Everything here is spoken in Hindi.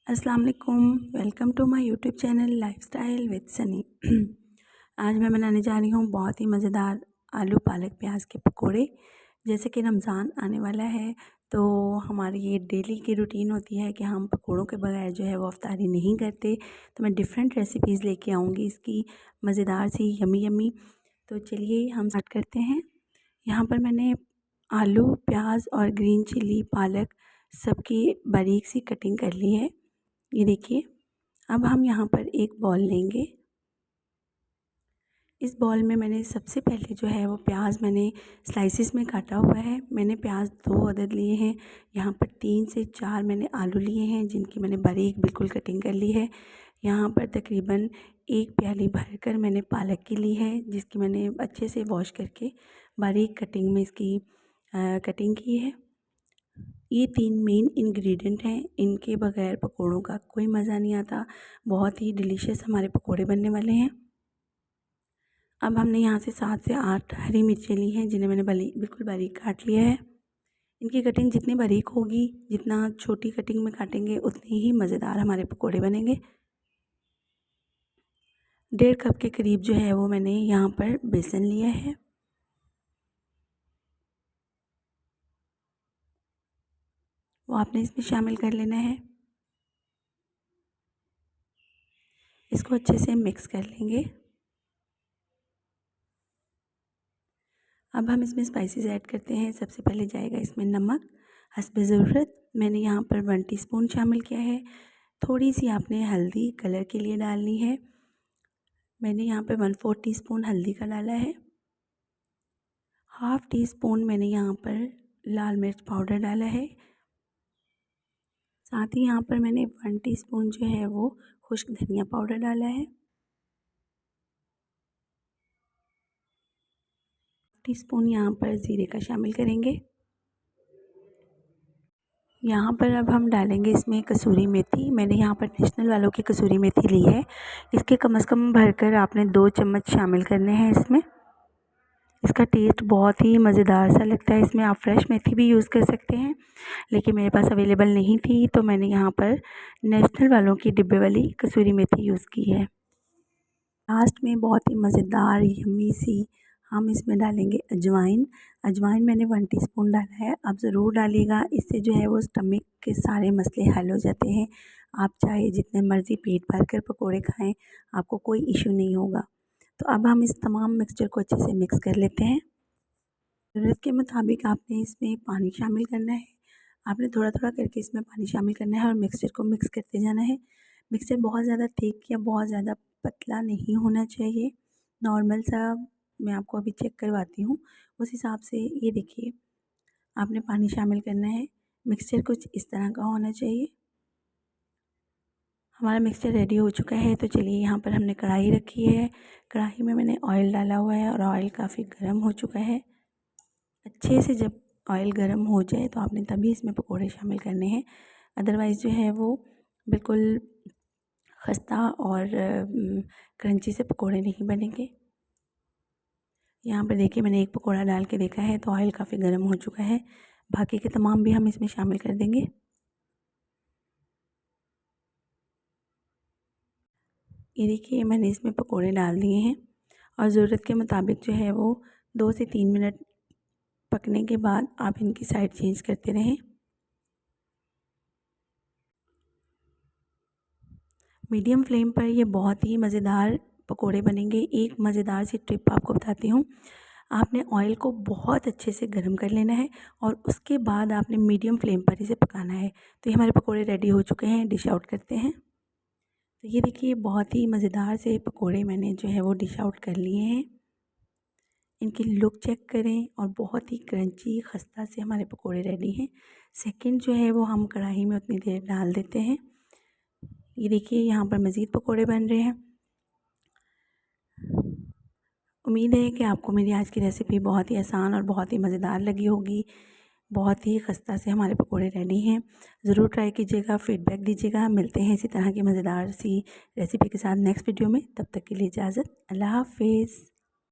अस्सलाम वालेकुम। Welcome to my YouTube channel lifestyle with Sunny. आज मैं बनाने जा रही हूँ बहुत ही मज़ेदार आलू पालक प्याज के पकोड़े। जैसे कि रमज़ान आने वाला है तो हमारी ये डेली की रूटीन होती है कि हम पकोड़ों के बगैर जो है वो अफ्तारी नहीं करते। तो मैं डिफरेंट रेसिपीज़ लेके आऊँगी इसकी, मज़ेदार सी यमी यमी। तो चलिए हम स्टार्ट करते हैं। यहाँ पर मैंने आलू, प्याज और ग्रीन चिली, पालक सबकी बारीक सी कटिंग कर ली है। ये देखिए। अब हम यहाँ पर एक बॉल लेंगे। इस बॉल में मैंने सबसे पहले जो है वो प्याज मैंने स्लाइसिस में काटा हुआ है। मैंने प्याज 2 अदद लिए हैं। यहाँ पर 3 से 4 मैंने आलू लिए हैं जिनकी मैंने बारीक बिल्कुल कटिंग कर ली है। यहाँ पर तकरीबन 1 प्याली भरकर मैंने पालक की ली है जिसकी मैंने अच्छे से वॉश करके बारीक कटिंग में इसकी कटिंग की है। ये 3 मेन इंग्रेडिएंट हैं, इनके बगैर पकोड़ों का कोई मज़ा नहीं आता। बहुत ही डिलीशियस हमारे पकोड़े बनने वाले हैं। अब हमने यहाँ से 7 से 8 हरी मिर्चें ली हैं जिन्हें मैंने बिल्कुल बारीक काट लिया है। इनकी कटिंग जितनी बारीक होगी, जितना छोटी कटिंग में काटेंगे उतनी ही मज़ेदार हमारे पकोड़े बनेंगे। 1.5 कप के करीब जो है वो मैंने यहाँ पर बेसन लिया है। वो आपने इसमें शामिल कर लेना है। इसको अच्छे से मिक्स कर लेंगे। अब हम इसमें स्पाइसेस ऐड करते हैं। सबसे पहले जाएगा इसमें नमक हस्बे ज़रूरत। मैंने यहाँ पर 1 टीस्पून शामिल किया है। थोड़ी सी आपने हल्दी कलर के लिए डालनी है। मैंने यहाँ पर 1/4 टीस्पून हल्दी का डाला है। हाफ़ टी स्पून मैंने यहाँ पर लाल मिर्च पाउडर डाला है। साथ ही यहाँ पर मैंने 1 टीस्पून जो है वो खुश्क धनिया पाउडर डाला है। टीस्पून यहाँ पर ज़ीरे का शामिल करेंगे। यहाँ पर अब हम डालेंगे इसमें कसूरी मेथी। मैंने यहाँ पर नेशनल वालों की कसूरी मेथी ली है। इसके कम से कम भरकर आपने 2 चम्मच शामिल करने हैं इसमें। इसका टेस्ट बहुत ही मज़ेदार सा लगता है। इसमें आप फ्रेश मेथी भी यूज़ कर सकते हैं, लेकिन मेरे पास अवेलेबल नहीं थी तो मैंने यहाँ पर नेशनल वालों की डिब्बे वाली कसूरी मेथी यूज़ की है। लास्ट में बहुत ही मज़ेदार यम्मी सी हम इसमें डालेंगे अजवाइन। अजवाइन मैंने 1 टीस्पून डाला है। आप ज़रूर डालिएगा, इससे जो है वो स्टमक के सारे मसले हल हो जाते हैं। आप चाहे जितने मर्ज़ी पेट भर कर पकौड़े खाएं, आपको कोई इशू नहीं होगा। तो अब हम इस तमाम मिक्सचर को अच्छे से मिक्स कर लेते हैं। ज़रूरत के मुताबिक आपने इसमें पानी शामिल करना है। आपने थोड़ा थोड़ा करके इसमें पानी शामिल करना है और मिक्सचर को मिक्स करते जाना है। मिक्सचर बहुत ज़्यादा थिक या बहुत ज़्यादा पतला नहीं होना चाहिए, नॉर्मल सा। मैं आपको अभी चेक करवाती हूँ उस हिसाब से। ये देखिए, आपने पानी शामिल करना है। मिक्सचर कुछ इस तरह का होना चाहिए। हमारा मिक्सचर रेडी हो चुका है। तो चलिए, यहाँ पर हमने कढ़ाई रखी है। कढ़ाई में मैंने ऑयल डाला हुआ है और ऑयल काफ़ी गर्म हो चुका है। अच्छे से जब ऑयल गर्म हो जाए तो आपने तभी इसमें पकोड़े शामिल करने हैं, अदरवाइज़ जो है वो बिल्कुल खस्ता और क्रंची से पकोड़े नहीं बनेंगे। यहाँ पर देखिए, मैंने एक पकोड़ा डाल के देखा है तो ऑयल काफ़ी गर्म हो चुका है। बाकी के तमाम भी हम इसमें शामिल कर देंगे। ये देखिए, मैंने इसमें पकोड़े डाल दिए हैं और ज़रूरत के मुताबिक जो है वो 2 से 3 मिनट पकने के बाद आप इनकी साइड चेंज करते रहें। मीडियम फ्लेम पर ये बहुत ही मज़ेदार पकोड़े बनेंगे। एक मज़ेदार सी टिप आपको बताती हूँ। आपने ऑयल को बहुत अच्छे से गर्म कर लेना है और उसके बाद आपने मीडियम फ्लेम पर इसे पकाना है। तो ये हमारे पकोड़े रेडी हो चुके हैं। डिश आउट करते हैं। तो ये देखिए, बहुत ही मज़ेदार से पकोड़े मैंने जो है वो डिश आउट कर लिए हैं। इनकी लुक चेक करें और बहुत ही क्रंची खस्ता से हमारे पकोड़े रेडी हैं। सेकंड जो है वो हम कढ़ाई में उतनी देर डाल देते हैं। ये देखिए, यहाँ पर मज़ीद पकोड़े बन रहे हैं। उम्मीद है कि आपको मेरी आज की रेसिपी बहुत ही आसान और बहुत ही मज़ेदार लगी होगी। बहुत ही खस्ता से हमारे पकोड़े रेडी हैं। ज़रूर ट्राई कीजिएगा, फ़ीडबैक दीजिएगा। मिलते हैं इसी तरह की मज़ेदार सी रेसिपी के साथ नेक्स्ट वीडियो में। तब तक के लिए इजाज़त। अल्लाह हाफ़िज़।